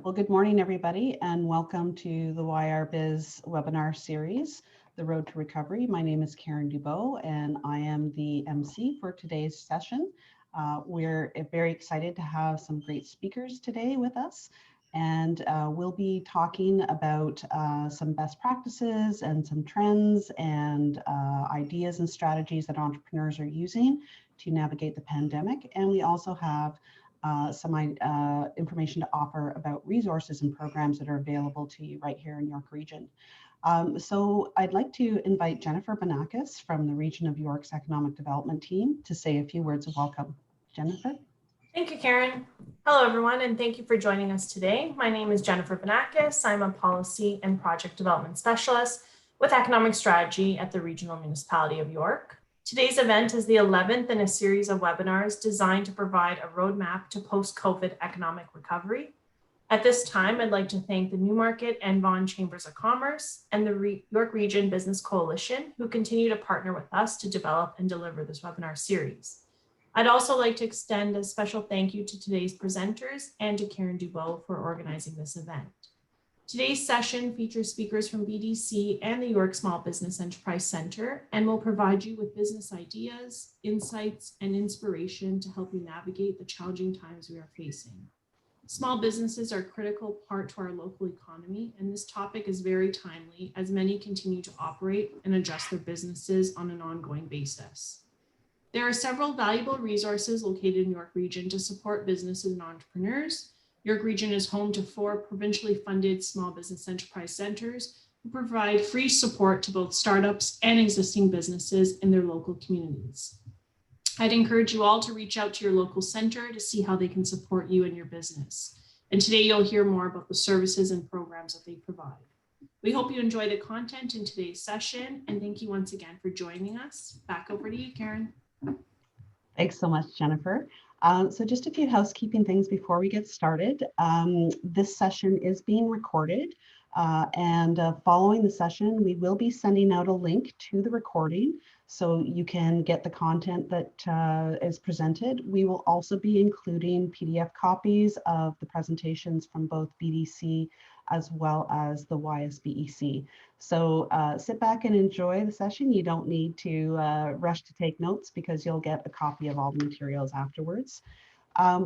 Well, good morning, everybody, and welcome to the YRBiz webinar series, The Road to Recovery. My name is Karen Dubois, and I am the MC for today's session. We're very excited to have some great speakers today with us, and we'll be talking about some best practices and some trends and ideas and strategies that entrepreneurs are using to navigate the pandemic. And we also have some information to offer about resources and programs that are available to you right here in York Region. So I'd like to invite Jennifer Banakis from the Region of York's Economic Development Team to say a few words of welcome. Jennifer? Thank you, Karen. Hello, everyone, and thank you for joining us today. My name is Jennifer Banakis. I'm a Policy and Project Development Specialist with Economic Strategy at the Regional Municipality of York. Today's event is the 11th in a series of webinars designed to provide a roadmap to post-COVID economic recovery. At this time, I'd like to thank the Newmarket and Vaughan Chambers of Commerce and the York Region Business Coalition, who continue to partner with us to develop and deliver this webinar series. I'd also like to extend a special thank you to today's presenters and to Karen Dubois for organizing this event. Today's session features speakers from BDC and the York Small Business Enterprise Center and will provide you with business ideas, insights, and inspiration to help you navigate the challenging times we are facing. Small businesses are a critical part to our local economy, and this topic is very timely as many continue to operate and adjust their businesses on an ongoing basis. There are several valuable resources located in York Region to support businesses and entrepreneurs. York Region is home to 4 provincially funded small business enterprise centers who provide free support to both startups and existing businesses in their local communities. I'd encourage you all to reach out to your local center to see how they can support you and your business. And today you'll hear more about the services and programs that they provide. We hope you enjoy the content in today's session, and thank you once again for joining us. Back over to you, Karen. Thanks so much, Jennifer. So just a few housekeeping things before we get started. This session is being recorded, and following the session, we will be sending out a link to the recording so you can get the content that is presented. We will also be including PDF copies of the presentations from both BDC as well as the YSBEC. So sit back and enjoy the session. You don't need to rush to take notes because you'll get a copy of all the materials afterwards.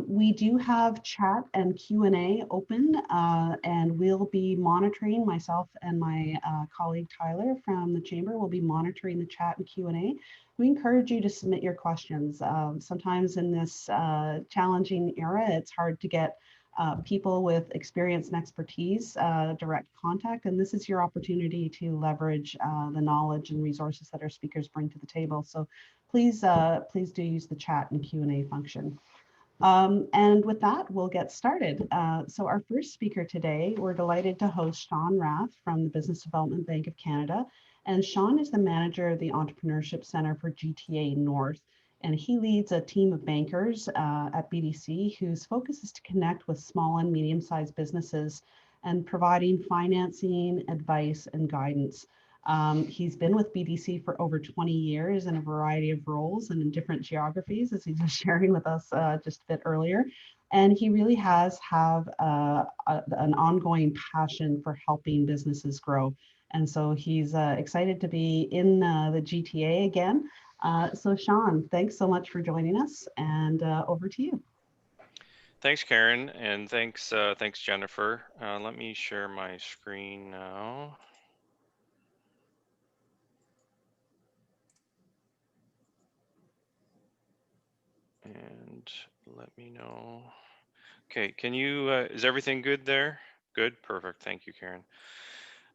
We do have chat and Q&A open, and we'll be monitoring, myself and my colleague Tyler from the Chamber will be monitoring the chat and Q&A. We encourage you to submit your questions. Sometimes in this challenging era, it's hard to get people with experience and expertise direct contact, and this is your opportunity to leverage the knowledge and resources that our speakers bring to the table. So please do use the chat and Q&A function. And with that, we'll get started. So our first speaker today, we're delighted to host Sean Rath from the Business Development Bank of Canada. And Sean is the manager of the Entrepreneurship Center for GTA North. And he leads a team of bankers at BDC whose focus is to connect with small and medium-sized businesses and providing financing, advice, and guidance. He's been with BDC for over 20 years in a variety of roles and in different geographies, as he was sharing with us just a bit earlier. And he really has an ongoing passion for helping businesses grow. And so he's excited to be in the GTA again. So Sean, thanks so much for joining us, and over to you. Thanks, Karen, and thanks Jennifer. Let me share my screen now. And let me know. Okay, can you, is everything good there? Good, perfect, thank you, Karen.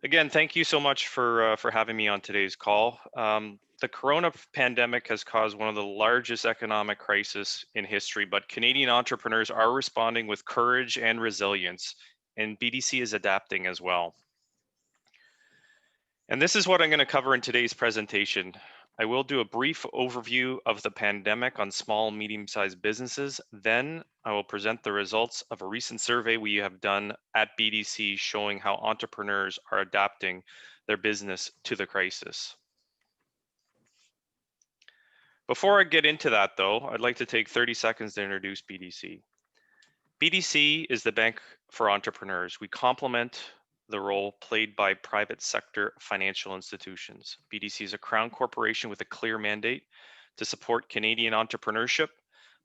Again, thank you so much for having me on today's call. The corona pandemic has caused one of the largest economic crises in history, but Canadian entrepreneurs are responding with courage and resilience, and BDC is adapting as well. And this is what I'm going to cover in today's presentation. I will do a brief overview of the pandemic on small and medium-sized businesses. Then I will present the results of a recent survey we have done at BDC showing how entrepreneurs are adapting their business to the crisis. Before I get into that though, I'd like to take 30 seconds to introduce BDC. BDC is the bank for entrepreneurs. We complement the role played by private sector financial institutions. BDC is a crown corporation with a clear mandate to support Canadian entrepreneurship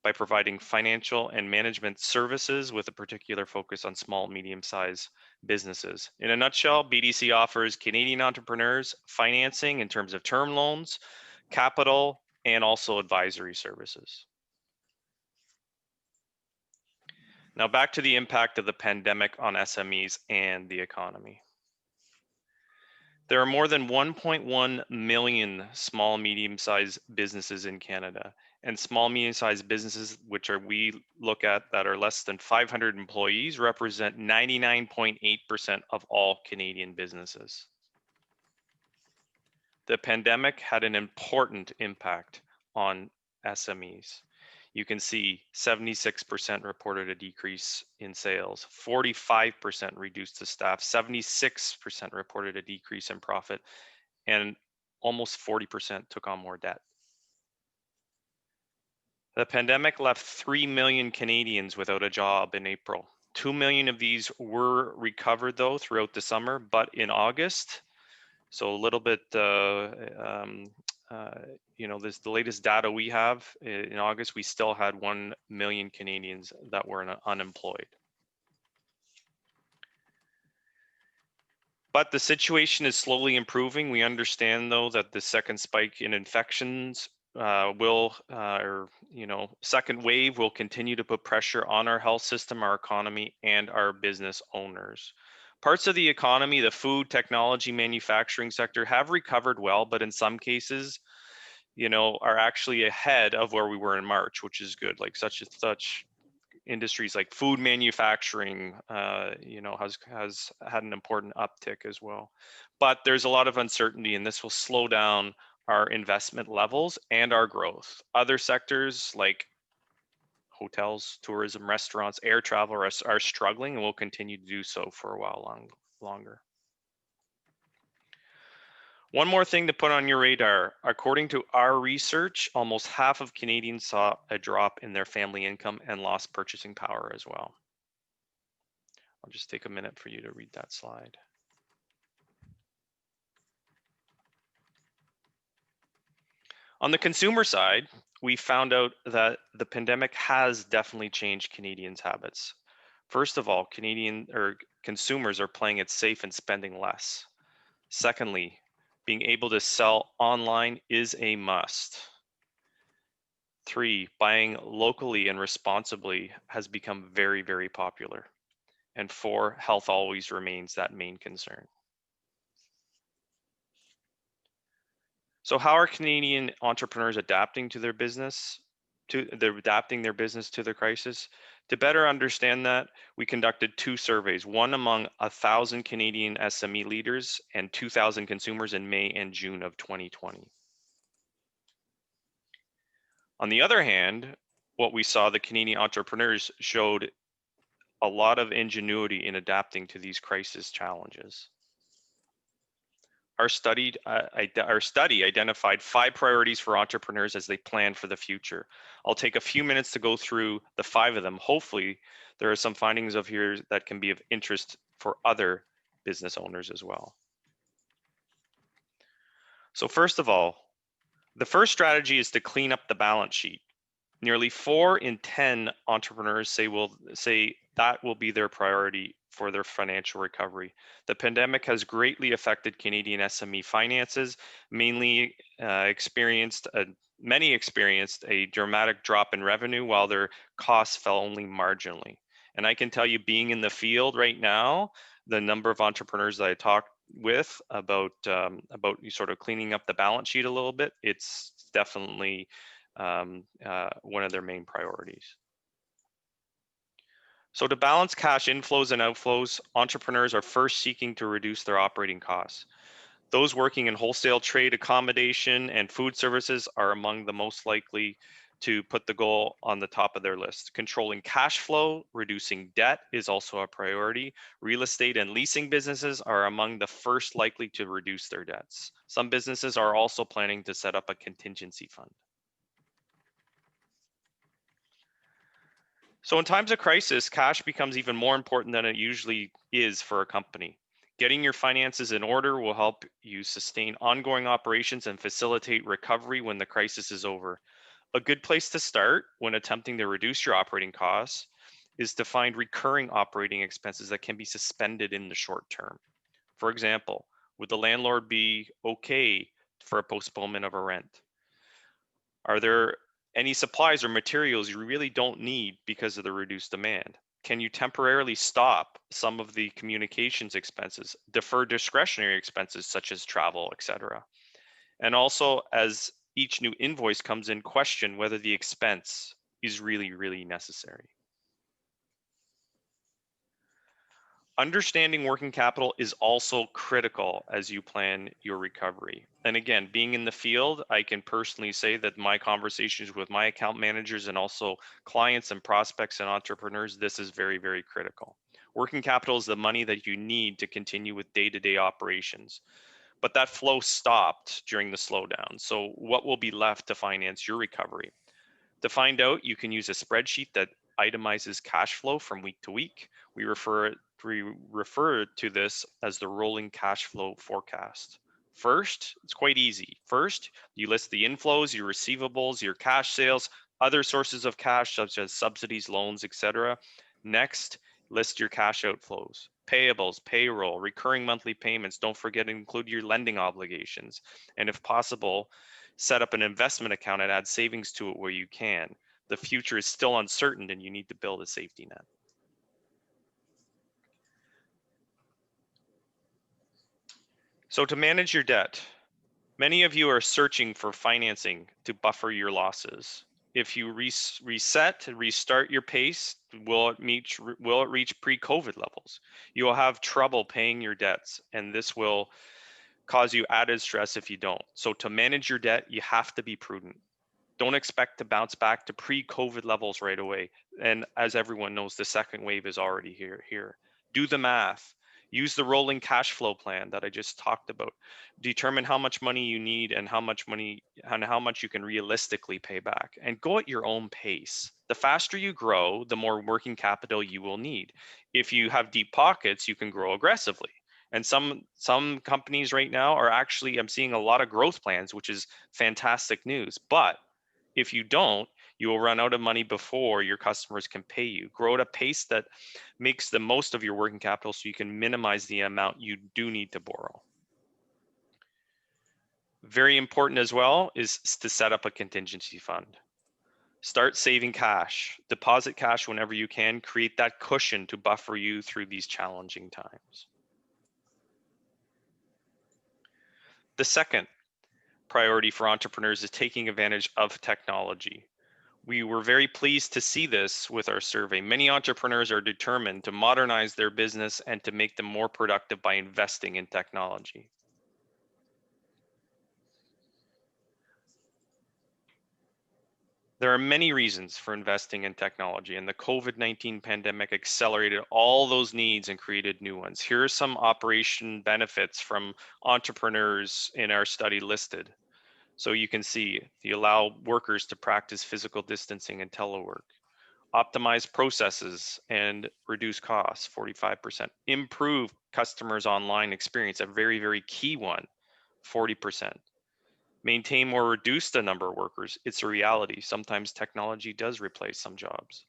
by providing financial and management services with a particular focus on small, medium-sized businesses. In a nutshell, BDC offers Canadian entrepreneurs financing in terms of term loans, capital, and also advisory services. Now back to the impact of the pandemic on SMEs and the economy. There are more than 1.1 million small, medium-sized businesses in Canada, and small, medium-sized businesses, which we look at that are less than 500 employees, represent 99.8% of all Canadian businesses. The pandemic had an important impact on SMEs. You can see 76% reported a decrease in sales, 45% reduced the staff, 76% reported a decrease in profit, and almost 40% took on more debt. The pandemic left 3 million Canadians without a job in April. 2 million of these were recovered though throughout the summer, but in August, so a little bit, this the latest data we have in August, we still had 1 million Canadians that were unemployed. But the situation is slowly improving. We understand though that the second spike in infections second wave will continue to put pressure on our health system, our economy, and our business owners. Parts of the economy, the food, technology, manufacturing sector have recovered well, but in some cases, are actually ahead of where we were in March, which is good. Like such industries like food manufacturing, has had an important uptick as well. But there's a lot of uncertainty, and this will slow down our investment levels and our growth. Other sectors like hotels, tourism, restaurants, air travel are struggling and will continue to do so for a while longer. One more thing to put on your radar. According to our research, almost half of Canadians saw a drop in their family income and lost purchasing power as well. I'll just take a minute for you to read that slide. On the consumer side, we found out that the pandemic has definitely changed Canadians' habits. First of all, consumers are playing it safe and spending less. Secondly, being able to sell online is a must. 3, buying locally and responsibly has become very, very popular. And 4, health always remains that main concern. So how are Canadian entrepreneurs adapting their business to the crisis? To better understand that, we conducted 2 surveys, one among 1,000 Canadian SME leaders and 2,000 consumers in May and June of 2020. On the other hand, what we saw, the Canadian entrepreneurs showed a lot of ingenuity in adapting to these crisis challenges. Our study identified 5 priorities for entrepreneurs as they plan for the future. I'll take a few minutes to go through the 5 of them. Hopefully, there are some findings of here that can be of interest for other business owners as well. So first of all, the first strategy is to clean up the balance sheet. Nearly 4 in 10 entrepreneurs say that will be their priority for their financial recovery. The pandemic has greatly affected Canadian SME finances. Many experienced a dramatic drop in revenue while their costs fell only marginally. And I can tell you, being in the field right now, the number of entrepreneurs that I talked with about sort of cleaning up the balance sheet a little bit, it's definitely one of their main priorities. So to balance cash inflows and outflows, entrepreneurs are first seeking to reduce their operating costs. Those working in wholesale trade, accommodation, and food services are among the most likely to put the goal on the top of their list. Controlling cash flow, reducing debt is also a priority. Real estate and leasing businesses are among the first likely to reduce their debts. Some businesses are also planning to set up a contingency fund. So in times of crisis, cash becomes even more important than it usually is for a company. Getting your finances in order will help you sustain ongoing operations and facilitate recovery when the crisis is over. A good place to start when attempting to reduce your operating costs is to find recurring operating expenses that can be suspended in the short term. For example, would the landlord be okay for a postponement of a rent? Are there any supplies or materials you really don't need because of the reduced demand? Can you temporarily stop some of the communications expenses, defer discretionary expenses such as travel, etc.? And also, as each new invoice comes in, question whether the expense is really necessary. Understanding working capital is also critical as you plan your recovery. And again, being in the field, I can personally say that my conversations with my account managers and also clients and prospects and entrepreneurs, this is very critical. Working capital is the money that you need to continue with day-to-day operations. But that flow stopped during the slowdown. So what will be left to finance your recovery? To find out, you can use a spreadsheet that itemizes cash flow from week to week. We refer to this as the rolling cash flow forecast. First, it's quite easy. First, you list the inflows, your receivables, your cash sales, other sources of cash such as subsidies, loans, etc. Next, list your cash outflows, payables, payroll, recurring monthly payments. Don't forget to include your lending obligations. And if possible, set up an investment account and add savings to it where you can. The future is still uncertain and you need to build a safety net. So to manage your debt, many of you are searching for financing to buffer your losses. If you reset and restart your pace, will it reach pre-COVID levels? You will have trouble paying your debts, and this will cause you added stress if you don't. So to manage your debt, you have to be prudent. Don't expect to bounce back to pre-COVID levels right away. And as everyone knows, the second wave is already here. Do the math. Use the rolling cash flow plan that I just talked about. Determine how much money you need and how much you can realistically pay back, and go at your own pace. The faster you grow, the more working capital you will need. If you have deep pockets, you can grow aggressively. And some companies right now are actually, I'm seeing a lot of growth plans, which is fantastic news. But if you don't, you will run out of money before your customers can pay you. Grow at a pace that makes the most of your working capital so you can minimize the amount you do need to borrow. Very important as well is to set up a contingency fund. Start saving cash. Deposit cash whenever you can. Create that cushion to buffer you through these challenging times. The second priority for entrepreneurs is taking advantage of technology. We were very pleased to see this with our survey. Many entrepreneurs are determined to modernize their business and to make them more productive by investing in technology. There are many reasons for investing in technology, and the COVID-19 pandemic accelerated all those needs and created new ones. Here are some operation benefits from entrepreneurs in our study listed. So you can see, you allow workers to practice physical distancing and telework. Optimize processes and reduce costs, 45%. Improve customers' online experience, a very key one, 40%. Maintain or reduce the number of workers. It's a reality. Sometimes technology does replace some jobs.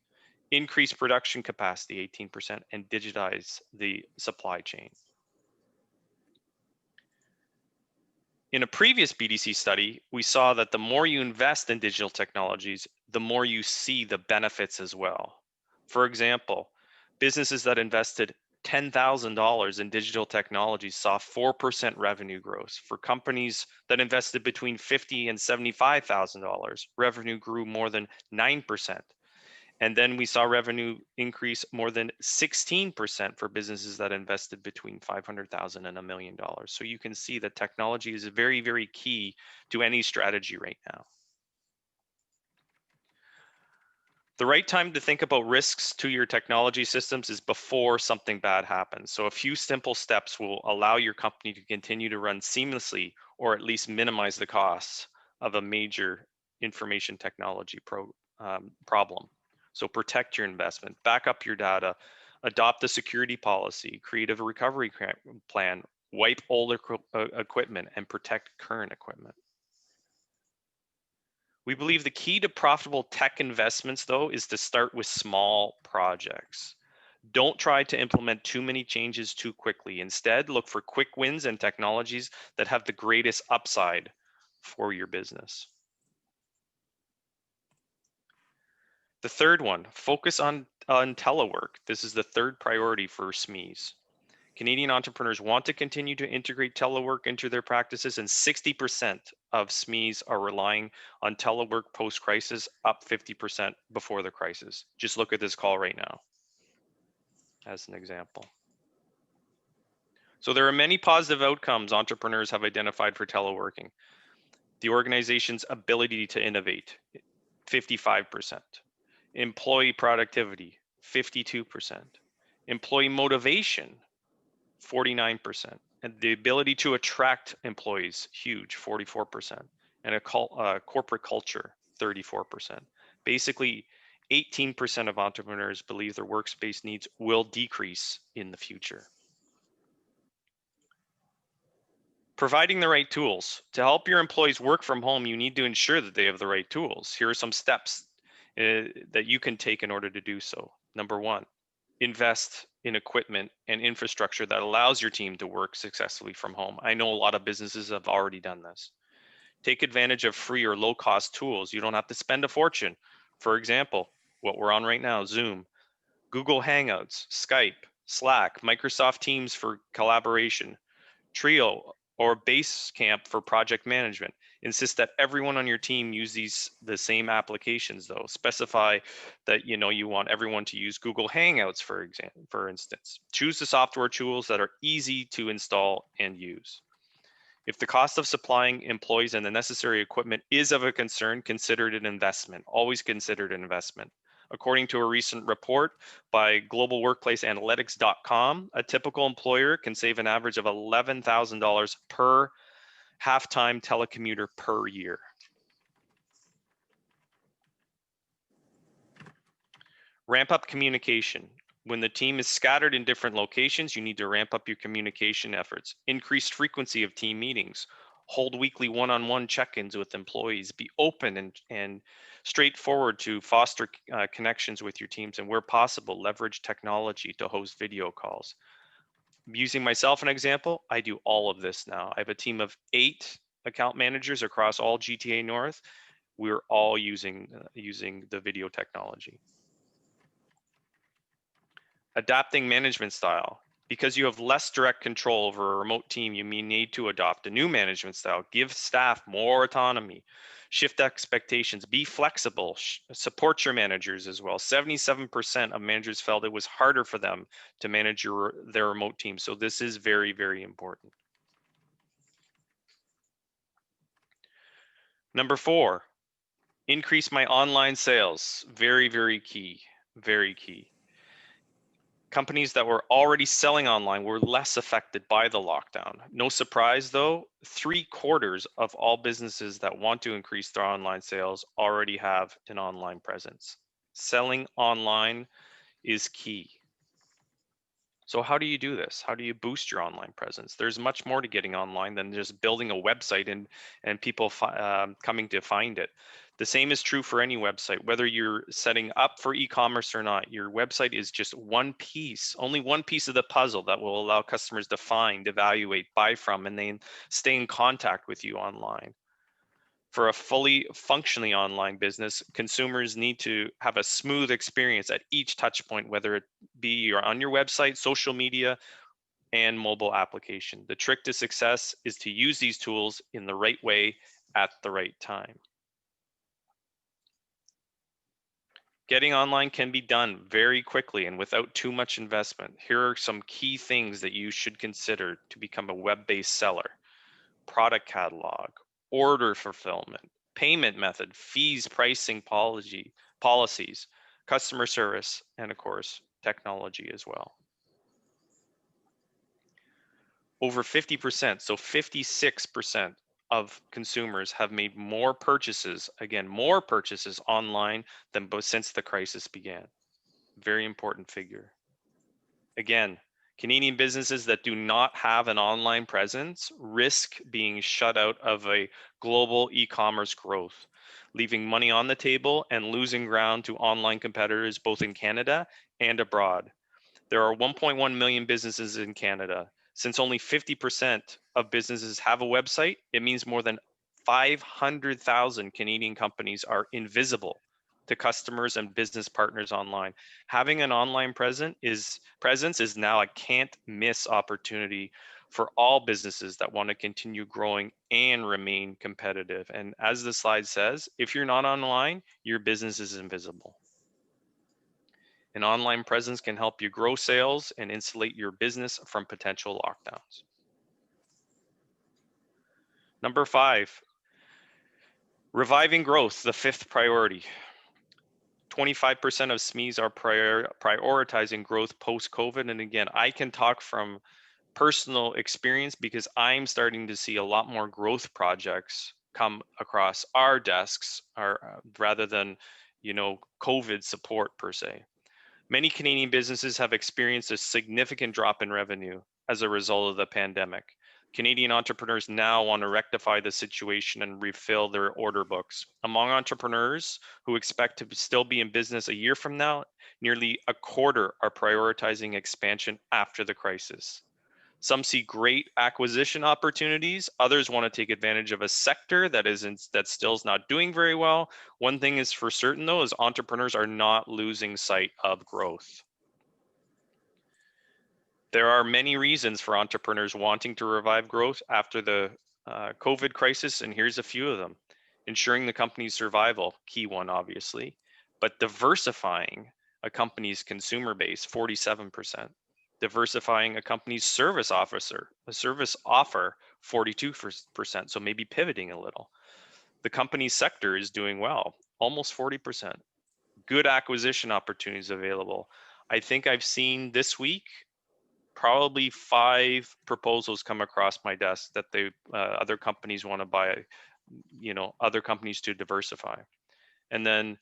Increase production capacity, 18%, and digitize the supply chain. In a previous BDC study, we saw that the more you invest in digital technologies, the more you see the benefits as well. For example, businesses that invested $10,000 in digital technologies saw 4% revenue growth. For companies that invested between $50,000 and $75,000, revenue grew more than 9%. And then we saw revenue increase more than 16% for businesses that invested between $500,000 and $1 million. So you can see that technology is very key to any strategy right now. The right time to think about risks to your technology systems is before something bad happens. So a few simple steps will allow your company to continue to run seamlessly, or at least minimize the costs of a major information technology problem. So protect your investment, back up your data, adopt a security policy, create a recovery plan, wipe older equipment, and protect current equipment. We believe the key to profitable tech investments, though, is to start with small projects. Don't try to implement too many changes too quickly. Instead, look for quick wins and technologies that have the greatest upside for your business. The third one, focus on telework. This is the third priority for SMEs. Canadian entrepreneurs want to continue to integrate telework into their practices, and 60% of SMEs are relying on telework post-crisis, up 50% before the crisis. Just look at this call right now as an example. So there are many positive outcomes entrepreneurs have identified for teleworking. The organization's ability to innovate, 55%. Employee productivity, 52%. Employee motivation, 49%. And the ability to attract employees, huge, 44%. And a corporate culture, 34%. Basically, 18% of entrepreneurs believe their workspace needs will decrease in the future. Providing the right tools. To help your employees work from home, you need to ensure that they have the right tools. Here are some steps that you can take in order to do so. Number one, invest in equipment and infrastructure that allows your team to work successfully from home. I know a lot of businesses have already done this. Take advantage of free or low-cost tools. You don't have to spend a fortune. For example, what we're on right now, Zoom, Google Hangouts, Skype, Slack, Microsoft Teams for collaboration, Trio or Basecamp for project management. Insist that everyone on your team use the same applications though. Specify that you want everyone to use Google Hangouts, for instance. Choose the software tools that are easy to install and use. If the cost of supplying employees and the necessary equipment is of a concern, consider it an investment. Always consider it an investment. According to a recent report by globalworkplaceanalytics.com, a typical employer can save an average of $11,000 per half-time telecommuter per year. Ramp up communication. When the team is scattered in different locations, you need to ramp up your communication efforts. Increased frequency of team meetings. Hold weekly one-on-one check-ins with employees. Be open and straightforward to foster connections with your teams, and where possible, leverage technology to host video calls. Using myself an example, I do all of this now. I have a team of 8 account managers across all GTA North. We're all using the video technology. Adapting management style. Because you have less direct control over a remote team, you may need to adopt a new management style. Give staff more autonomy. Shift expectations. Be flexible. Support your managers as well. 77% of managers felt it was harder for them to manage their remote team. So this is very, very important. Number 4, increase my online sales. Very, very key. Very key. Companies that were already selling online were less affected by the lockdown. No surprise though, 3/4 of all businesses that want to increase their online sales already have an online presence. Selling online is key. So how do you do this? How do you boost your online presence? There's much more to getting online than just building a website and people coming to find it. The same is true for any website, whether you're setting up for e-commerce or not. Your website is just one piece, only one piece of the puzzle that will allow customers to find, evaluate, buy from, and then stay in contact with you online. For a fully functioning online business, consumers need to have a smooth experience at each touch point, whether it be you're on your website, social media, and mobile application. The trick to success is to use these tools in the right way at the right time. Getting online can be done very quickly and without too much investment. Here are some key things that you should consider to become a web-based seller. Product catalog, order fulfillment, payment method, fees, pricing policies, customer service, and of course, technology as well. Over 50%, so 56% of consumers have made more purchases, again, more purchases online than both since the crisis began. Very important figure. Again, Canadian businesses that do not have an online presence risk being shut out of a global e-commerce growth, leaving money on the table and losing ground to online competitors both in Canada and abroad. There are 1.1 million businesses in Canada. Since only 50% of businesses have a website, it means more than 500,000 Canadian companies are invisible to customers and business partners online. Having an online presence is now a can't miss opportunity for all businesses that want to continue growing and remain competitive. And as the slide says, if you're not online, your business is invisible. An online presence can help you grow sales and insulate your business from potential lockdowns. Number 5, reviving growth, the 5th priority. 25% of SMEs are prioritizing growth post-COVID. And again, I can talk from personal experience because I'm starting to see a lot more growth projects come across our desks rather than, COVID support per se. Many Canadian businesses have experienced a significant drop in revenue as a result of the pandemic. Canadian entrepreneurs now want to rectify the situation and refill their order books. Among entrepreneurs who expect to still be in business a year from now, nearly a quarter are prioritizing expansion after the crisis. Some see great acquisition opportunities. Others want to take advantage of a sector that still is not doing very well. One thing is for certain, though, is entrepreneurs are not losing sight of growth. There are many reasons for entrepreneurs wanting to revive growth after the COVID crisis, and here's a few of them. Ensuring the company's survival, key one, obviously, but diversifying a company's consumer base, 47%. Diversifying a company's service offer, 42%, so maybe pivoting a little. The company's sector is doing well, almost 40%. Good acquisition opportunities available. I think I've seen this week probably 5 proposals come across my desk that other companies want to buy, other companies to diversify. And then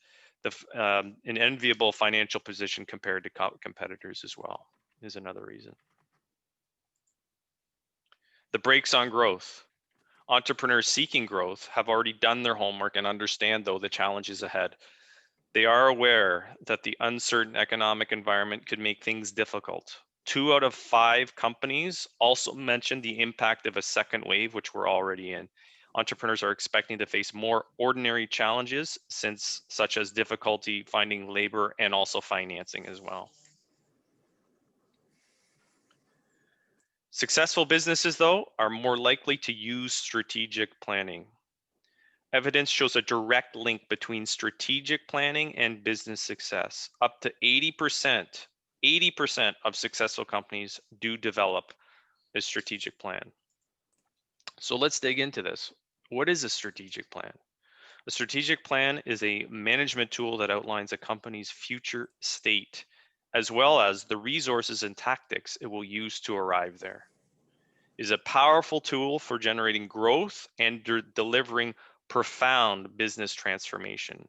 an enviable financial position compared to competitors as well is another reason. The brakes on growth. Entrepreneurs seeking growth have already done their homework and understand, though, the challenges ahead. They are aware that the uncertain economic environment could make things difficult. 2 out of 5 companies also mentioned the impact of a second wave, which we're already in. Entrepreneurs are expecting to face more ordinary challenges, such as difficulty finding labor and also financing as well. Successful businesses, though, are more likely to use strategic planning. Evidence shows a direct link between strategic planning and business success. Up to 80% of successful companies do develop a strategic plan. So let's dig into this. What is a strategic plan? A strategic plan is a management tool that outlines a company's future state, as well as the resources and tactics it will use to arrive there. It is a powerful tool for generating growth and delivering profound business transformation,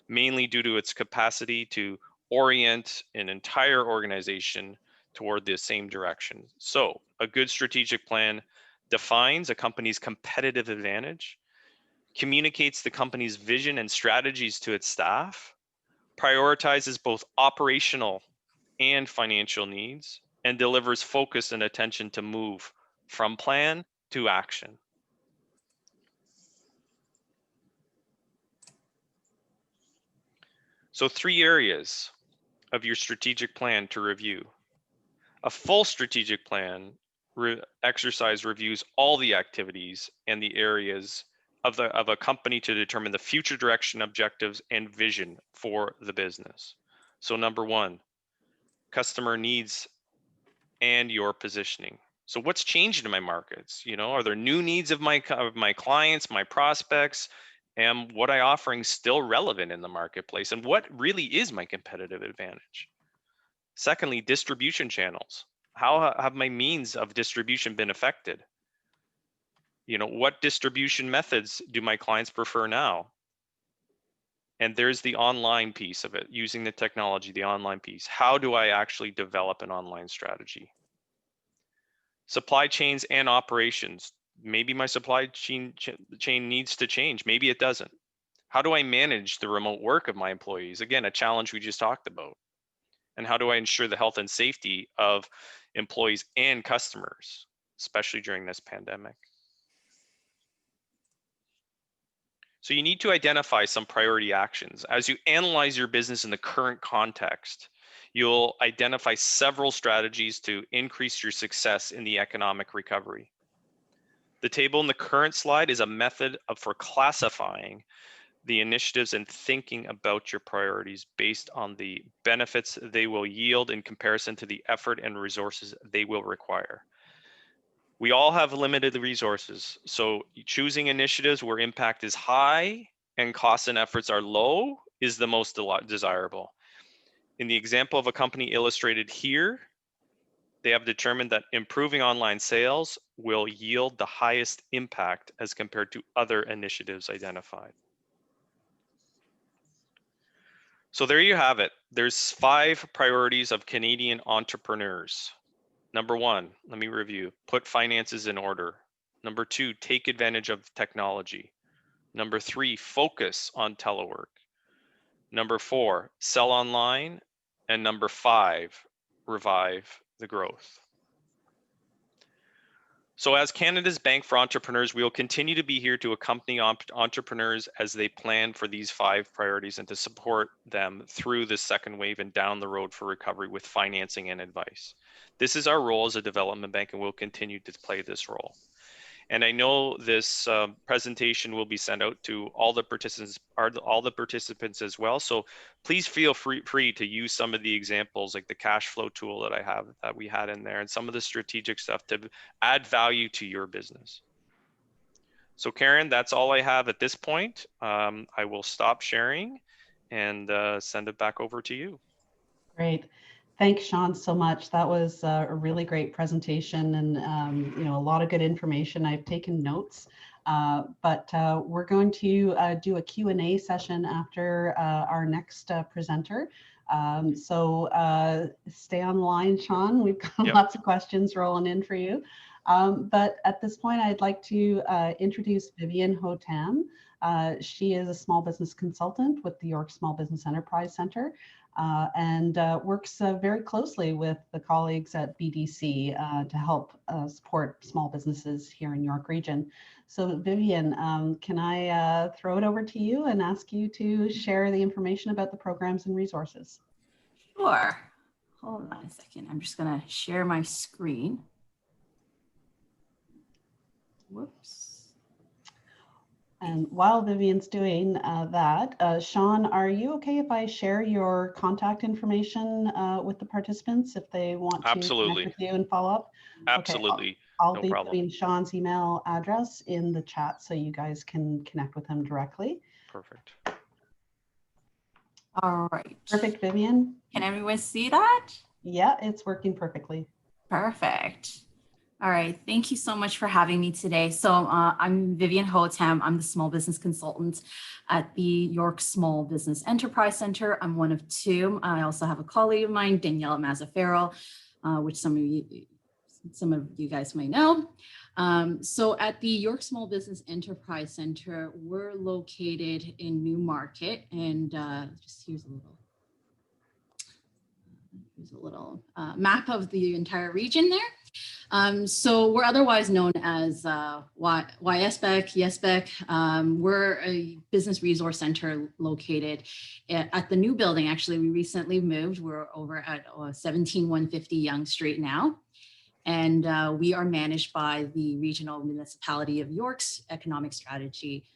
mainly due to its capacity to orient an entire organization toward the same direction. So a good strategic plan defines a company's competitive advantage, communicates the company's vision and strategies to its staff, prioritizes both operational and financial needs, and delivers focus and attention to move from plan to action. So 3 areas of your strategic plan to review. A full strategic plan exercise reviews all the activities and the areas of a company to determine the future direction, objectives, and vision for the business. So number 1, customer needs and your positioning. So what's changed in my markets? Are there new needs of my clients, my prospects? And what I'm offering still relevant in the marketplace? And what really is my competitive advantage? Secondly, distribution channels. How have my means of distribution been affected? You know, what distribution methods do my clients prefer now? And there's the online piece of it, using the technology, the online piece. How do I actually develop an online strategy? Supply chains and operations. Maybe my supply chain needs to change. Maybe it doesn't. How do I manage the remote work of my employees? Again, a challenge we just talked about. And how do I ensure the health and safety of employees and customers, especially during this pandemic? So you need to identify some priority actions. As you analyze your business in the current context, you'll identify several strategies to increase your success in the economic recovery. The table in the current slide is a method for classifying the initiatives and thinking about your priorities based on the benefits they will yield in comparison to the effort and resources they will require. We all have limited resources, so choosing initiatives where impact is high and costs and efforts are low is the most desirable. In the example of a company illustrated here, they have determined that improving online sales will yield the highest impact as compared to other initiatives identified. So there you have it. There's 5 priorities of Canadian entrepreneurs. Number 1, let me review. Put finances in order. Number 2, take advantage of technology. Number 3, focus on telework. Number 4, sell online. And number 5, revive the growth. So as Canada's Bank for Entrepreneurs, we will continue to be here to accompany entrepreneurs as they plan for these 5 priorities and to support them through the second wave and down the road for recovery with financing and advice. This is our role as a development bank, and we'll continue to play this role. And I know this presentation will be sent out to all the participants as well. So please feel free to use some of the examples, like the cash flow tool that we had in there, and some of the strategic stuff to add value to your business. So Karen, that's all I have at this point. I will stop sharing and send it back over to you. Great. Thanks, Sean, so much. That was a really great presentation and a lot of good information. I've taken notes, but we're going to do a Q&A session after our next presenter. So stay on the line, Sean. We've got lots of questions rolling in for you. But at this point, I'd like to introduce Vivian Hotam. She is a small business consultant with the York Small Business Enterprise Center. And works very closely with the colleagues at BDC to help support small businesses here in York Region. So Vivian, can I throw it over to you and ask you to share the information about the programs and resources? Sure. Hold on a second. I'm just going to share my screen. Whoops. And while Vivian's doing that, Sean, are you okay if I share your contact information with the participants if they want to connect with you and follow up? Absolutely. Okay, I'll no be problem. putting Sean's email address in the chat so you guys can connect with him directly. Perfect. All right. Perfect, Vivian. Can everyone see that? Yeah, it's working perfectly. Perfect. All right, thank you so much for having me today. So I'm Vivian Hotam. I'm the small business consultant at the York Small Business Enterprise Center. I'm one of 2. I also have a colleague of mine, Danielle Mazzaferro, which some of you guys may know. So at the York Small Business Enterprise Center, we're located in Newmarket, and just here's a little map of the entire region there. So we're otherwise known as YSBEC. We're a business resource center located at the new building. Actually, we recently moved. We're over at 17150 Yonge Street now. And we are managed by the Regional Municipality of York's Economic Strategy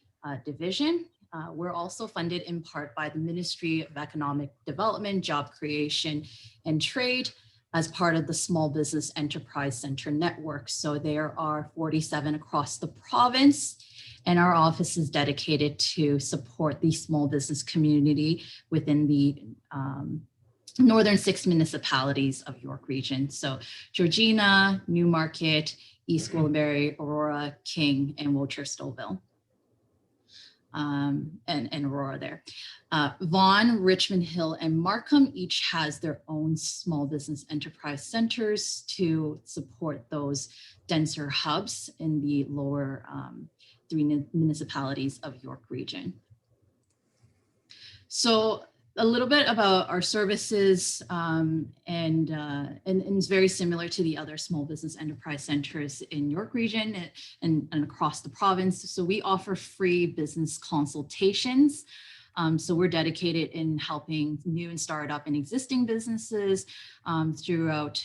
Division. We're also funded in part by the Ministry of Economic Development, Job Creation, and Trade as part of the Small Business Enterprise Center network. So there are 47 across the province, and our office is dedicated to support the small business community within the northern 6 municipalities of York Region. So Georgina, Newmarket, East Gwillimbury, Aurora, King, and Woolcher-Stouffville. And Aurora there. Vaughan, Richmond Hill, and Markham each has their own small business enterprise centers to support those denser hubs in the lower 3 municipalities of York Region. So a little bit about our services, and it's very similar to the other small business enterprise centers in York Region and across the province. So we offer free business consultations. So we're dedicated in helping new and startup and existing businesses throughout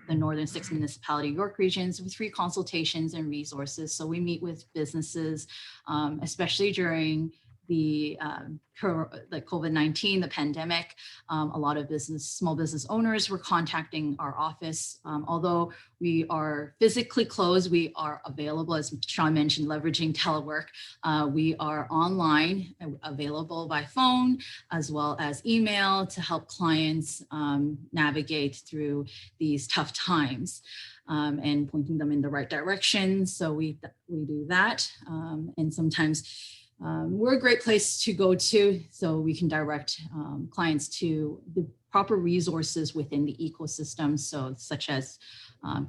the northern 6 municipality York regions with free consultations and resources. So we meet with businesses, especially during the COVID-19, the pandemic. A lot of small business owners were contacting our office. Although we are physically closed, we are available, as Sean mentioned, leveraging telework. We are online, available by phone, as well as email to help clients navigate through these tough times. And pointing them in the right direction. So we do that. And sometimes we're a great place to go to, so we can direct clients to the proper resources within the ecosystem, so such as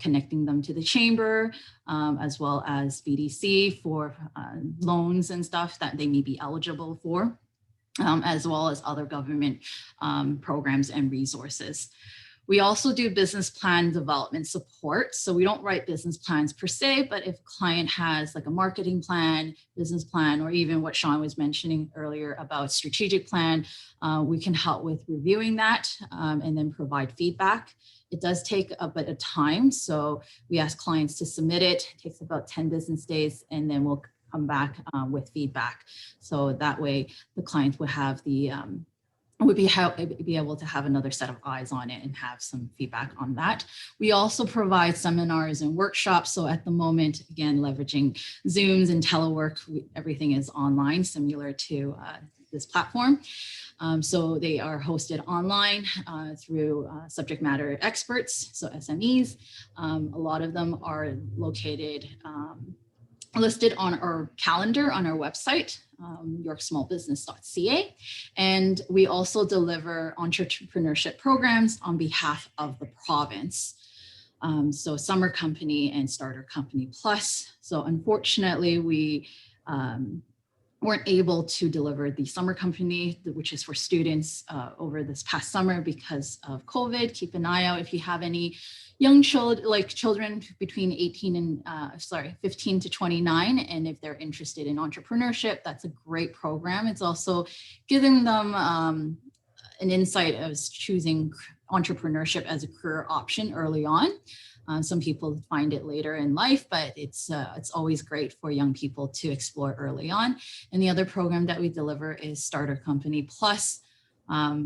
connecting them to the chamber, as well as BDC for loans and stuff that they may be eligible for, as well as other government programs and resources. We also do business plan development support. So we don't write business plans per se, but if a client has like a marketing plan, business plan, or even what Sean was mentioning earlier about strategic plan, we can help with reviewing that and then provide feedback. It does take a bit of time. So we ask clients to submit it. It takes about 10 business days, and then we'll come back with feedback. So that way the client would have the would be able to have another set of eyes on it and have some feedback on that. We also provide seminars and workshops. So at the moment, again, leveraging Zooms and telework, everything is online, similar to this platform. So they are hosted online through subject matter experts, so SMEs. A lot of them are located listed on our calendar on our website, yorksmallbusiness.ca. And we also deliver entrepreneurship programs on behalf of the province. So Summer Company and Starter Company Plus. So unfortunately, we weren't able to deliver the Summer Company, which is for students over this past summer because of COVID. Keep an eye out if you have any young children between 15 to 29. And if they're interested in entrepreneurship, that's a great program. It's also giving them an insight as choosing entrepreneurship as a career option early on. Some people find it later in life, but it's always great for young people to explore early on. And the other program that we deliver is Starter Company Plus,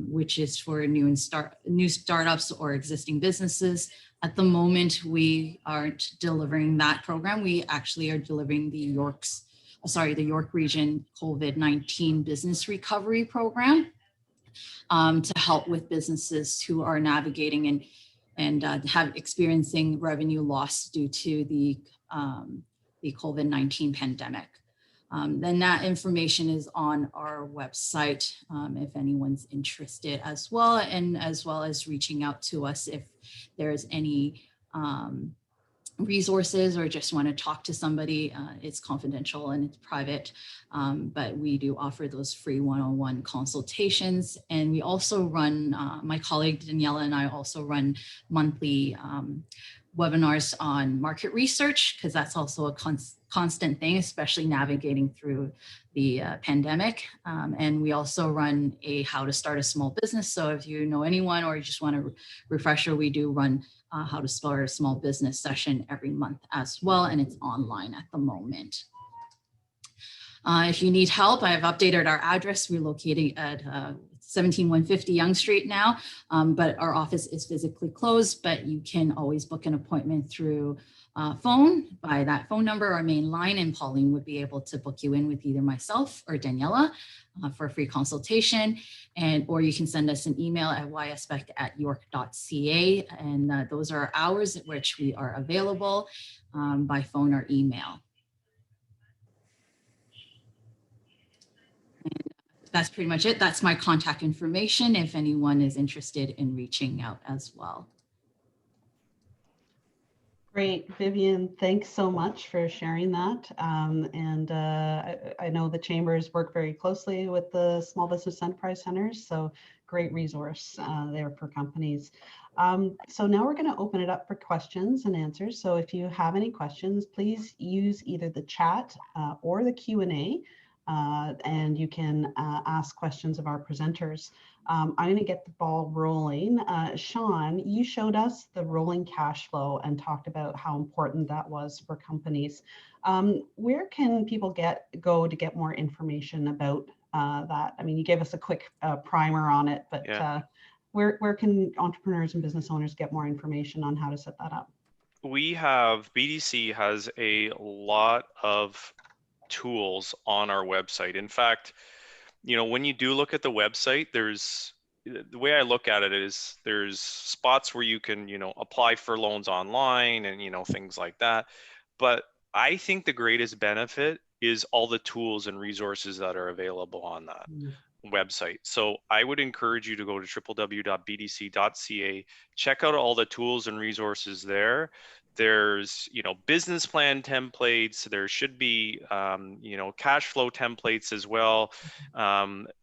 which is for new startups or existing businesses. At the moment, we aren't delivering that program. We actually are delivering the York Region COVID-19 Business Recovery Program to help with businesses who are navigating and have experiencing revenue loss due to the COVID-19 pandemic. Then that information is on our website if anyone's interested as well, and as well as reaching out to us if there's any resources or just want to talk to somebody. It's confidential and it's private, but we do offer those free one-on-one consultations. And we also run, my colleague Daniela and I also run monthly webinars on market research, because that's also a constant thing, especially navigating through the pandemic. And we also run a how to start a small business. So if you know anyone or you just want a refresher, we do run how to start a small business session every month as well. And it's online at the moment. If you need help, I have updated our address. We're located at 17150 Young Street now, but our office is physically closed, but you can always book an appointment through phone by that phone number, our main line, and Pauline would be able to book you in with either myself or Daniela for a free consultation. Or you can send us an email at yspec@york.ca, and those are hours at which we are available by phone or email. And that's pretty much it. That's my contact information if anyone is interested in reaching out as well. Great, Vivian, thanks so much for sharing that. I know the chambers work very closely with the Small Business Enterprise Centers, so great resource there for companies. So now we're going to open it up for questions and answers. So if you have any questions, please use either the chat or the Q&A, and you can ask questions of our presenters. I'm going to get the ball rolling. Sean, you showed us the rolling cash flow and talked about how important that was for companies. Where can people go to get more information about that? I mean, you gave us a quick primer on it, but Yeah. Where can entrepreneurs and business owners get more information on how to set that up? BDC has a lot of tools on our website. In fact, when you do look at the website, the way I look at it is there's spots where you can, apply for loans online and, things like that. But I think the greatest benefit is all the tools and resources that are available on that website. So I would encourage you to go to www.bdc.ca, check out all the tools and resources there. There's, business plan templates. There should be, cash flow templates as well.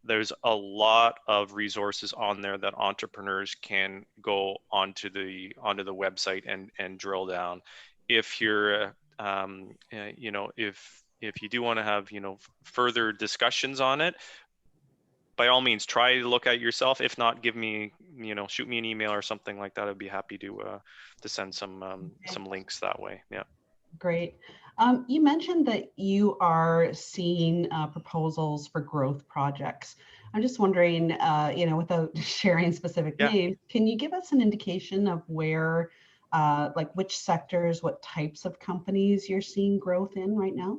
There's a lot of resources on there that entrepreneurs can go onto the website and drill down. If you're, if you do want to have, further discussions on it, by all means, try to look at it yourself. If not, give me, shoot me an email or something like that. I'd be happy to send some links that way. Yeah. Great. You mentioned that you are seeing proposals for growth projects. I'm just wondering, without sharing specific names, can you give us an indication of where, like which sectors, what types of companies you're seeing growth in right now?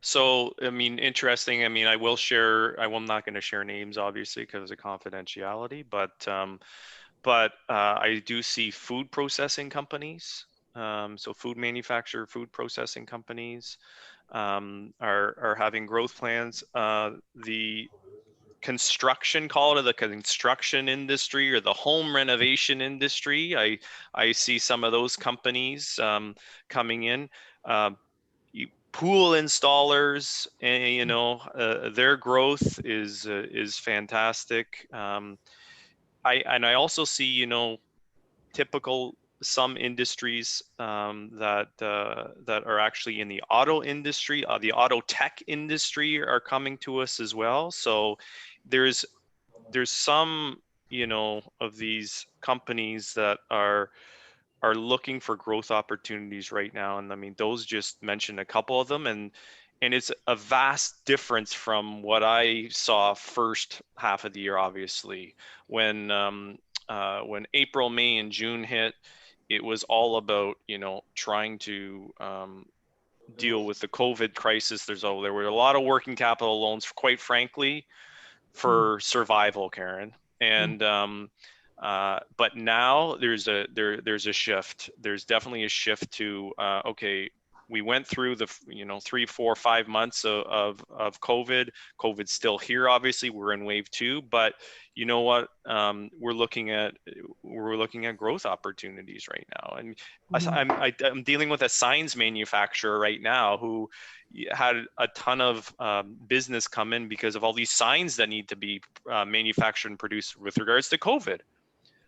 So, I mean, interesting. I mean, I'm not going to share names, obviously, because of confidentiality, but I do see food processing companies. So food processing companies are having growth plans. The construction industry or the home renovation industry, I see some of those companies coming in. Pool installers, their growth is fantastic. I also see, typical some industries that are actually in the auto industry, the auto tech industry are coming to us as well. So there's some, of these companies that are looking for growth opportunities right now. And I mean, those just mentioned a couple of them, and it's a vast difference from what I saw first half of the year, obviously. When April, May, and June hit, it was all about, trying to deal with the COVID crisis. There were a lot of working capital loans, quite frankly, for survival, Karen. And but now there's a shift. There's definitely a shift to okay, we went through the 3, 4, 5 months of COVID. COVID's still here, obviously. We're in wave 2, but you know what? We're looking at growth opportunities right now. And I'm dealing with a signs manufacturer right now who had a ton of business come in because of all these signs that need to be manufactured and produced with regards to COVID.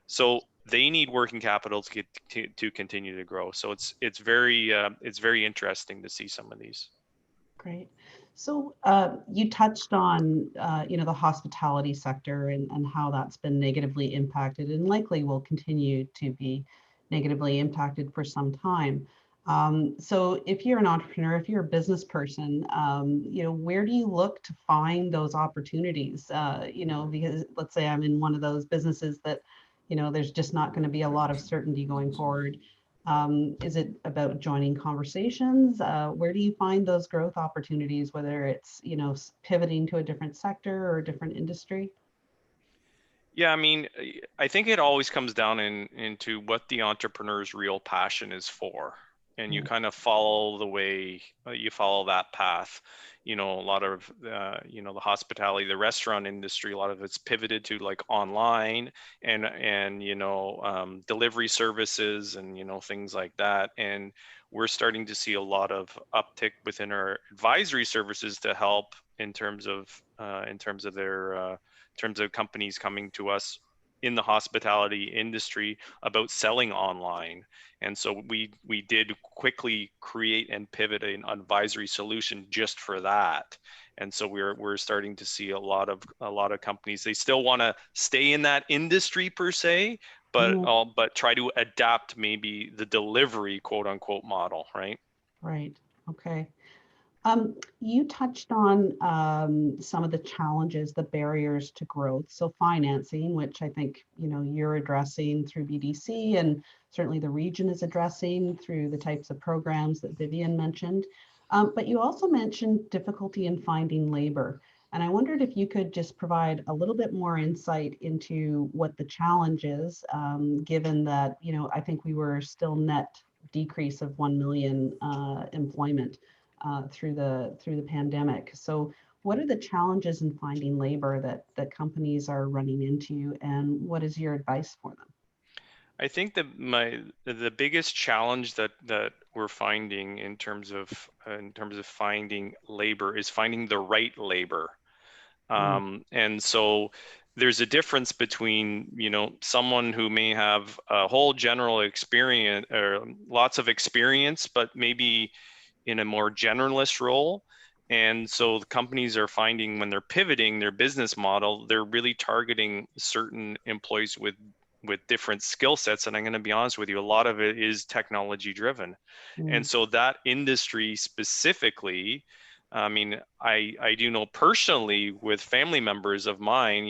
So they need working capital to continue to grow. So it's very interesting to see some of these. Great. So you touched on the hospitality sector and how that's been negatively impacted and likely will continue to be negatively impacted for some time. So if you're an entrepreneur, if you're a business person, where do you look to find those opportunities? Because let's say I'm in one of those businesses that, there's just not going to be a lot of certainty going forward. Is it about joining conversations? Where do you find those growth opportunities, whether it's, pivoting to a different sector or a different industry? Yeah, I mean, I think it always comes down into what the entrepreneur's real passion is for. And you Mm. kind of follow the way, you follow that path. A lot of, the hospitality, the restaurant industry, a lot of it's pivoted to like online and delivery services and, things like that. And we're starting to see a lot of uptick within our advisory services to help in terms of companies coming to us in the hospitality industry about selling online. And so we did quickly create and pivot an advisory solution just for that. And so we're starting to see a lot of companies, they still want to stay in that industry per se, but Mm. try to adapt maybe the delivery quote unquote model, right? Right. Okay. You touched on some of the challenges, the barriers to growth. So financing, which I think you're addressing through BDC, and certainly the region is addressing through the types of programs that Vivian mentioned. But you also mentioned difficulty in finding labor. And I wondered if you could just provide a little bit more insight into what the challenge is, given that I think we were still net decrease of 1 million employment through the pandemic. So what are the challenges in finding labor that companies are running into, and what is your advice for them? I think that the biggest challenge that we're finding in terms of finding labor is finding the right labor. Mm. And so there's a difference between, someone who may have a whole general experience or lots of experience, but maybe in a more generalist role. And so the companies are finding when they're pivoting their business model, they're really targeting certain employees with different skill sets. And I'm going to be honest with you, a lot of it is technology driven. And Mm. so that industry specifically, I mean, I do know personally with family members of mine,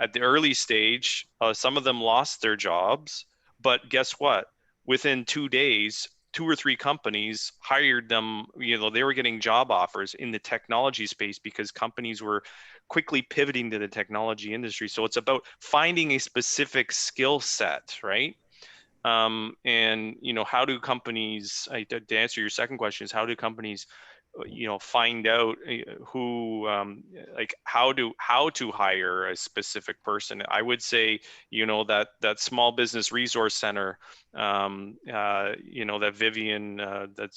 at the early stage, some of them lost their jobs, but guess what? Within 2 days, two or three companies hired them. They were getting job offers in the technology space because companies were quickly pivoting to the technology industry. So it's about finding a specific skill set, right? And how do companies, to answer your second question, is how do companies find out who like how to hire a specific person? I would say that small business resource center that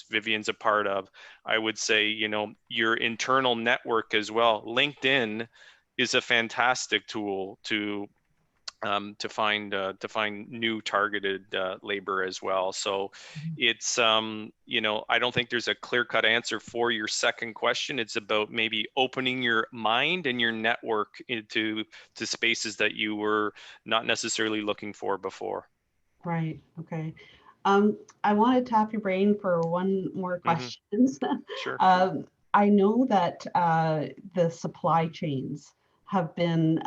Vivian's a part of. I would say your internal network as well. LinkedIn is a fantastic tool to find new targeted labor as well. So it's I don't think there's a clear-cut answer for your second question. It's about maybe opening your mind and your network into spaces that you were not necessarily looking for before. Right. Okay. I want to tap your brain for one more Hmm. question. Sure. I know that the supply chains have been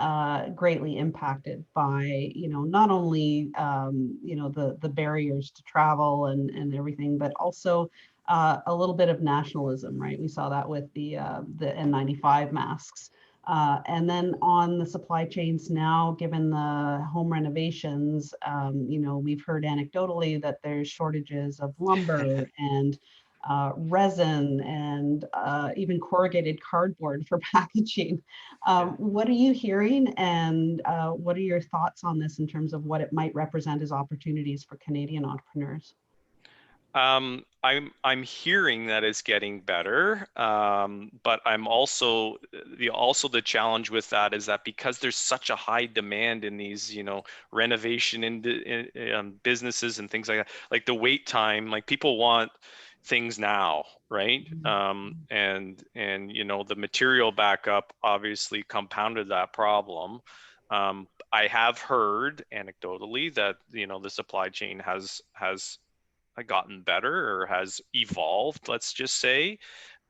greatly impacted by, not only, the barriers to travel and everything, but also a little bit of nationalism, right? We saw that with the N95 masks. And then on the supply chains now, given the home renovations, we've heard anecdotally that there's shortages of lumber and resin and even corrugated cardboard for packaging. Yeah. What are you hearing, and what are your thoughts on this in terms of what it might represent as opportunities for Canadian entrepreneurs? I'm hearing that it's getting better, but I'm also the challenge with that is that because there's such a high demand in these renovation businesses and things like the wait time, like people want things now, right? And the material backup obviously compounded that problem. I have heard anecdotally that the supply chain has gotten better or has evolved, let's just say.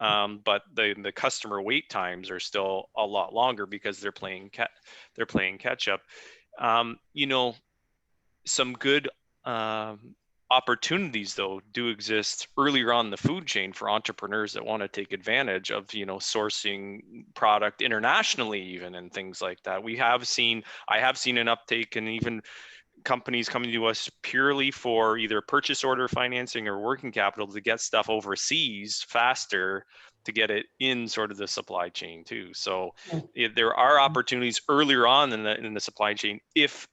But the customer wait times are still a lot longer because they're playing catch up. You know, some good opportunities though do exist earlier on the food chain for entrepreneurs that want to take advantage of, you know, sourcing product internationally even, and things like that. I have seen an uptake in even companies coming to us purely for either purchase order financing or working capital to get stuff overseas faster, to get it in sort of the supply chain too. So there are opportunities earlier on in the supply chain if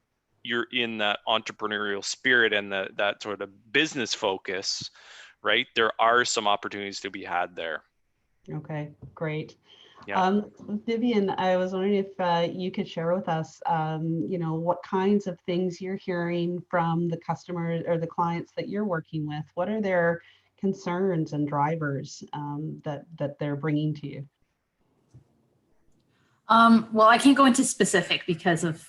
you're in that entrepreneurial spirit and that sort of business focus, right? There are some opportunities to be had there. Okay, great. Yeah. Vivian, I was wondering if you could share with us, you know, what kinds of things you're hearing from the customers or the clients that you're working with. What are their concerns and drivers that they're bringing to you? Well, I can't go into specific because of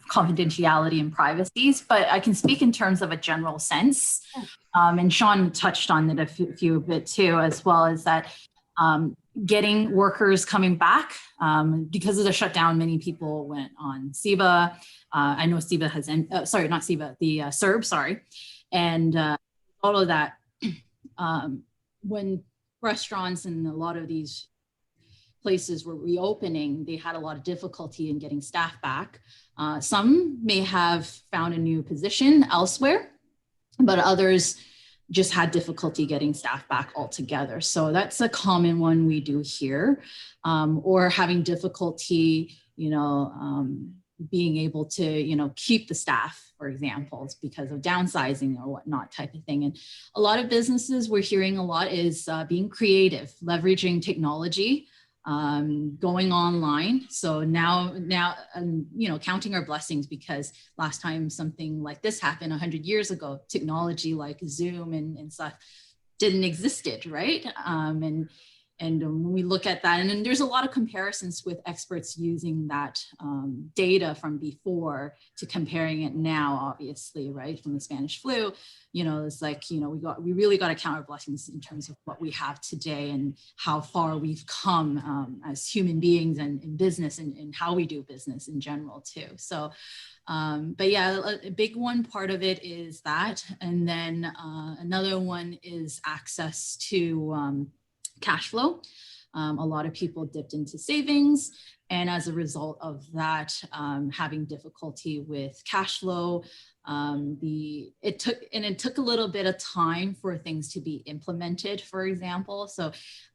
confidentiality and privacies, but I can speak in terms of a general sense. And Sean touched on it a few bit too, as well as that getting workers coming back. Because of the shutdown, many people went on SEBA. I know SEBA has, sorry, not SEBA, the CERB, sorry. And all of that, when restaurants and a lot of these places were reopening, they had a lot of difficulty in getting staff back. Some may have found a new position elsewhere, but others just had difficulty getting staff back altogether. So that's a common one we do here, or having difficulty, you know, being able to, you know, keep the staff, for example, because of downsizing or whatnot type of thing. And a lot of businesses we're hearing a lot is being creative, leveraging technology, going online. So now, you know, counting our blessings, because last time something like this happened 100 years ago, technology like Zoom and stuff didn't existed, right? And when we look at that, and then there's a lot of comparisons with experts using that data from before to comparing it now, obviously, right? From the Spanish flu, you know, it's like, you know, we really got to count our blessings in terms of what we have today and how far we've come as human beings and in business and how we do business in general too. So, but yeah, a big one part of it is that. And then another one is access to cash flow. A lot of people dipped into savings, and as a result of that, having difficulty with cash flow. It took a little bit of time for things to be implemented, for example. So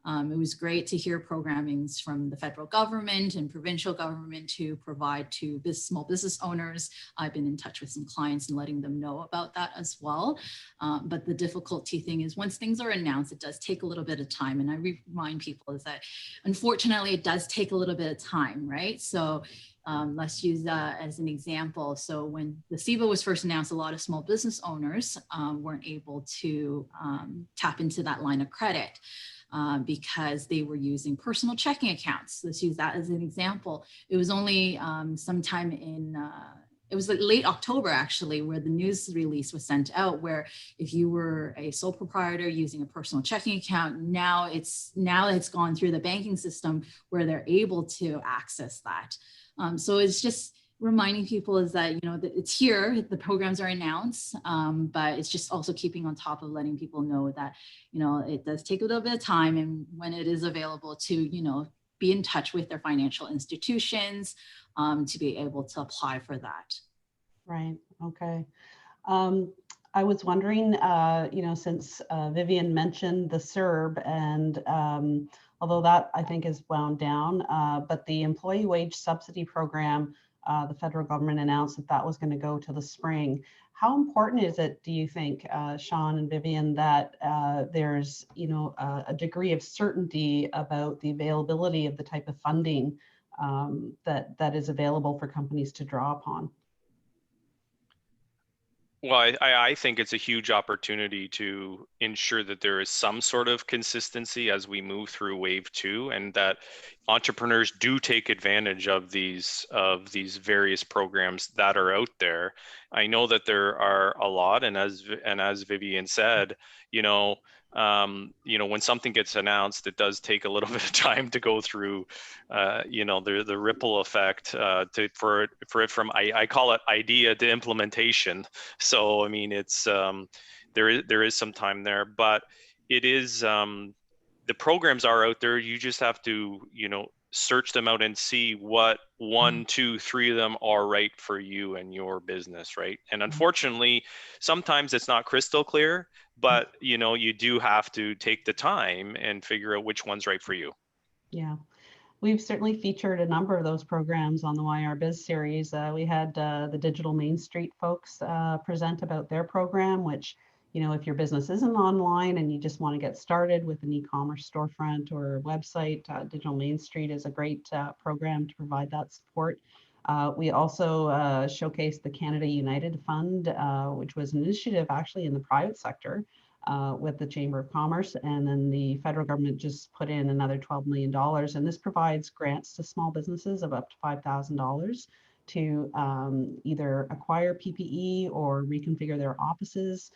it was great to hear programmings from the federal government and provincial government to provide to small business owners. I've been in touch with some clients and letting them know about that as well. But the difficulty thing is once things are announced, it does take a little bit of time. And I remind people is that unfortunately, it does take a little bit of time, right? So let's use that as an example. So when the SEBA was first announced, a lot of small business owners weren't able to tap into that line of credit because they were using personal checking accounts. Let's use that as an example. It was only sometime in, it was like late October actually, where the news release was sent out, where if you were a sole proprietor using a personal checking account, now it's gone through the banking system where they're able to access that. So it's just reminding people is that, you know, that it's here, the programs are announced, but it's just also keeping on top of letting people know that, you know, it does take a little bit of time, and when it is available to, you know, be in touch with their financial institutions to be able to apply for that. Right, okay. I was wondering, you know, since Vivian mentioned the CERB, and although that I think is wound down, but the employee wage subsidy program, the federal government announced that that was going to go to the spring. How important is it, do you think, Sean and Vivian, that there's, you know, a degree of certainty about the availability of the type of funding that is available for companies to draw upon? Well, I think it's a huge opportunity to ensure that there is some sort of consistency as we move through wave 2, and that entrepreneurs do take advantage of these various programs that are out there. I know that there are a lot, and as Vivian said, when something gets announced, it does take a little bit of time to go through, the ripple effect for it from I call it idea to implementation. So I mean, it's there is some time there, but it is the programs are out there. You just have to search them out and see what 1, 2, 3 of them are right for you and your business, right? And unfortunately, sometimes it's not crystal clear, but you do have to take the time and figure out which one's right for you. Yeah. We've certainly featured a number of those programs on the YRBiz series. We had the Digital Main Street folks present about their program, which, if your business isn't online and you just want to get started with an e-commerce storefront or website, Digital Main Street is a great program to provide that support. We also showcased the Canada United Fund, which was an initiative actually in the private sector with the Chamber of Commerce, and then the federal government just put in another $12 million, and this provides grants to small businesses of up to $5,000 to either acquire PPE or reconfigure their offices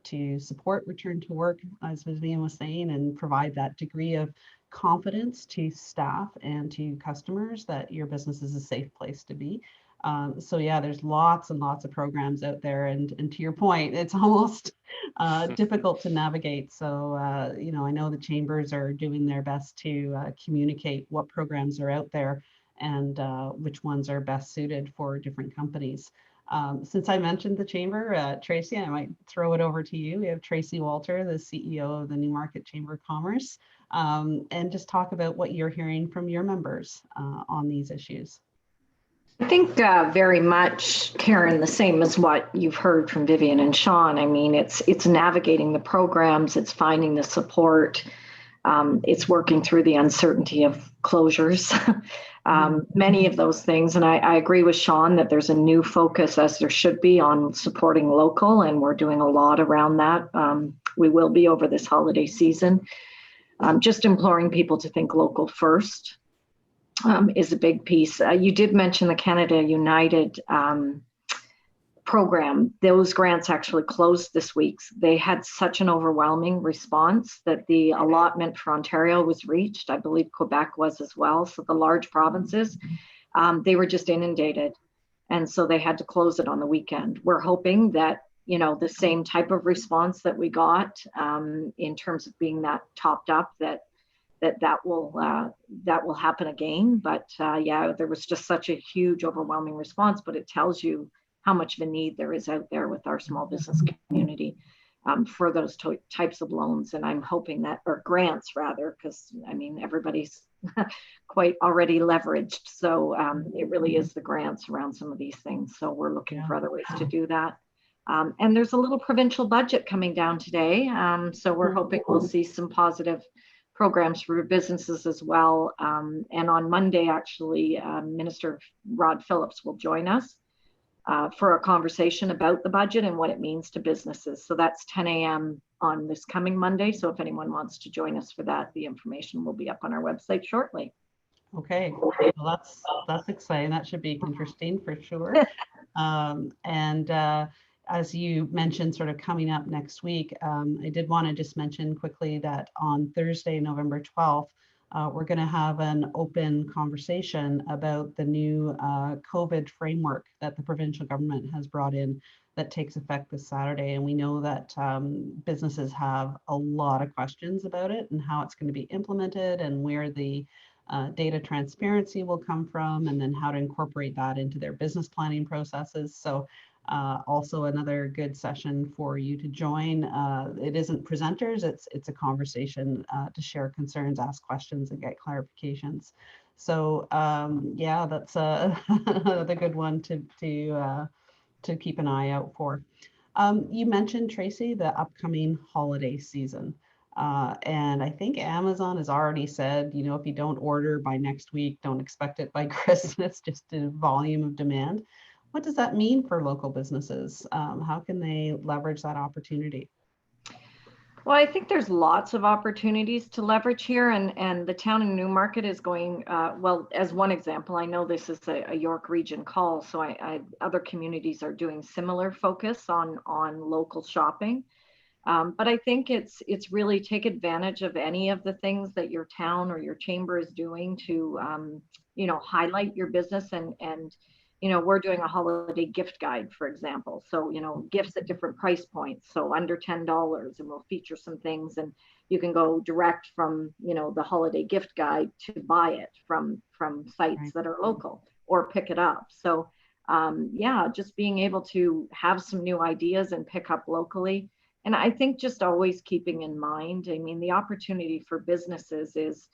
to support return to work, as Vivian was saying, and provide that degree of confidence to staff and to customers that your business is a safe place to be. So yeah, there's lots and lots of programs out there, and to your point, it's almost difficult to navigate. So I know the chambers are doing their best to communicate what programs are out there and which ones are best suited for different companies. Since I mentioned the chamber, Tracy, I might throw it over to you. We have Tracy Walter, the CEO of the Newmarket Chamber of Commerce, and just talk about what you're hearing from your members on these issues. I think very much, Karen, the same as what you've heard from Vivian and Sean. I mean, it's navigating the programs, it's finding the support, it's working through the uncertainty of closures, many of those things. And I agree with Sean that there's a new focus, as there should be, on supporting local, and we're doing a lot around that. We will be over this holiday season. Just imploring people to think local first. Is a big piece. You did mention the Canada United program. Those grants actually closed this week. They had such an overwhelming response that the allotment for Ontario was reached. I believe Quebec was as well. So the large provinces, they were just inundated. And so they had to close it on the weekend. We're hoping that, the same type of response that we got in terms of being that topped up, that will happen again. But yeah, there was just such a huge overwhelming response, but it tells you how much of a need there is out there with our small business community for those types of loans. And I'm hoping that, or grants rather, because I mean, everybody's quite already leveraged. So it really is the grants around some of these things. So we're looking for other ways to do that. And there's a little provincial budget coming down today. So we're hoping we'll see some positive programs for businesses as well. And on Monday, actually, Minister Rod Phillips will join us for a conversation about the budget and what it means to businesses. So that's 10 a.m. on this coming Monday. So if anyone wants to join us for that, the information will be up on our website shortly. Okay, well, that's exciting. That should be interesting for sure. As you mentioned, sort of coming up next week, I did want to just mention quickly that on Thursday, November 12th, we're going to have an open conversation about the new COVID framework that the provincial government has brought in that takes effect this Saturday. And we know that businesses have a lot of questions about it and how it's going to be implemented and where the data transparency will come from, and then how to incorporate that into their business planning processes. So also another good session for you to join. It isn't presenters, it's a conversation to share concerns, ask questions, and get clarifications. So yeah, that's another good one to keep an eye out for. You mentioned, Tracy, the upcoming holiday season. And I think Amazon has already said, if you don't order by next week, don't expect it by Christmas, just the volume of demand. What does that mean for local businesses? How can they leverage that opportunity? Well, I think there's lots of opportunities to leverage here, and the town in Newmarket is going, well, as one example, I know this is a York region call, so other communities are doing similar focus on local shopping. But I think it's really take advantage of any of the things that your town or your chamber is doing to, you know, highlight your business and you know, we're doing a holiday gift guide, for example. So, you know, gifts at different price points. So under $10, and we'll feature some things, and you can go direct from, you know, the holiday gift guide to buy it from sites that are local or pick it up. So yeah, just being able to have some new ideas and pick up locally. And I think just always keeping in mind, I mean, the opportunity for businesses is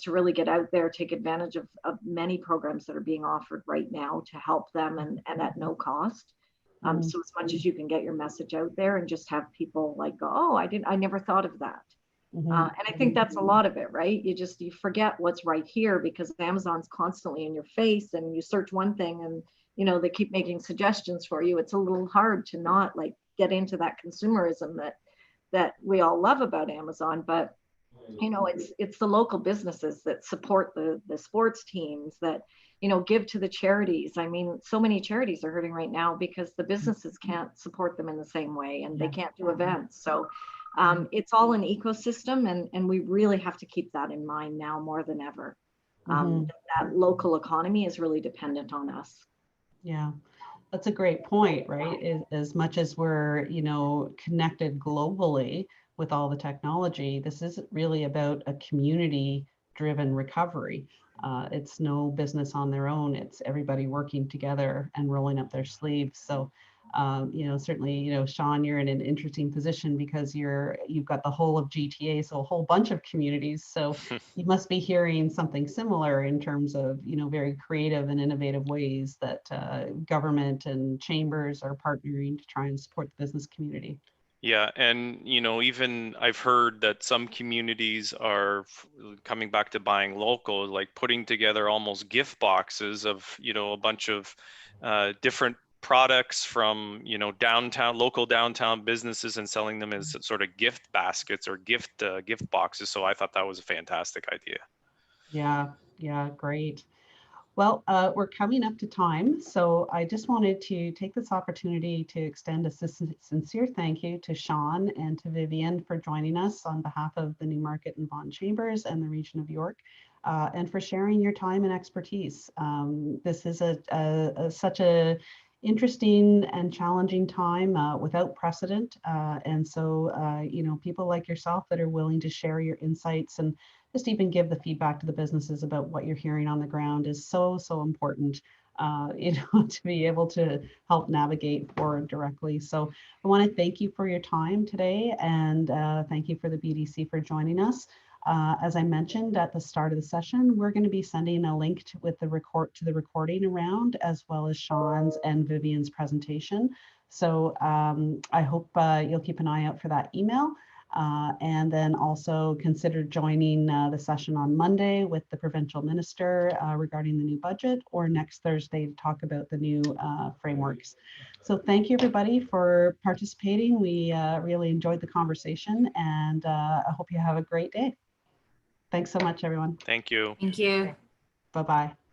to really get out there, take advantage of many programs that are being offered right now to help them and at no cost. So as much as you can get your message out there and just have people like, oh, I never thought of that. And I think that's a lot of it, right? You forget what's right here because Amazon's constantly in your face, and you search one thing and, you know, they keep making suggestions for you. It's a little hard to not like get into that consumerism that we all love about Amazon, but you know, it's the local businesses that support the sports teams, that, you know, give to the charities. I mean, so many charities are hurting right now because the businesses can't support them in the same way, and they can't do events. So it's all an ecosystem, and we really have to keep that in mind now more than ever. That local economy is really dependent on us. Yeah, that's a great point, right? As much as we're, you know, connected globally with all the technology, this isn't really about a community-driven recovery. It's no business on their own. It's everybody working together and rolling up their sleeves. So, you know, certainly, you know, Sean, you're in an interesting position because you've got the whole of GTA, so a whole bunch of communities. So you must be hearing something similar in terms of, you know, very creative and innovative ways that government and chambers are partnering to try and support the business community. Yeah, and you know, even I've heard that some communities are coming back to buying local, like putting together almost gift boxes of, you know, a bunch of different products from, you know, local downtown businesses, and selling them as sort of gift baskets or gift boxes. So I thought that was a fantastic idea. Yeah, great. Well, we're coming up to time, so I just wanted to take this opportunity to extend a sincere thank you to Sean and to Vivian for joining us on behalf of the Newmarket and Vaughan Chambers and the region of York, and for sharing your time and expertise. This is such a interesting and challenging time without precedent, and so you know, people like yourself that are willing to share your insights and just even give the feedback to the businesses about what you're hearing on the ground is so important, you know, to be able to help navigate forward directly. So I want to thank you for your time today, and thank you for the BDC for joining us. As I mentioned at the start of the session, we're going to be sending a link to the recording around, as well as Sean's and Vivian's presentation. So I hope you'll keep an eye out for that email. And then also consider joining the session on Monday with the provincial minister regarding the new budget, or next Thursday to talk about the new frameworks. So thank you everybody for participating. We really enjoyed the conversation, and I hope you have a great day. Thanks so much, everyone. Thank you. Thank you. Bye-bye.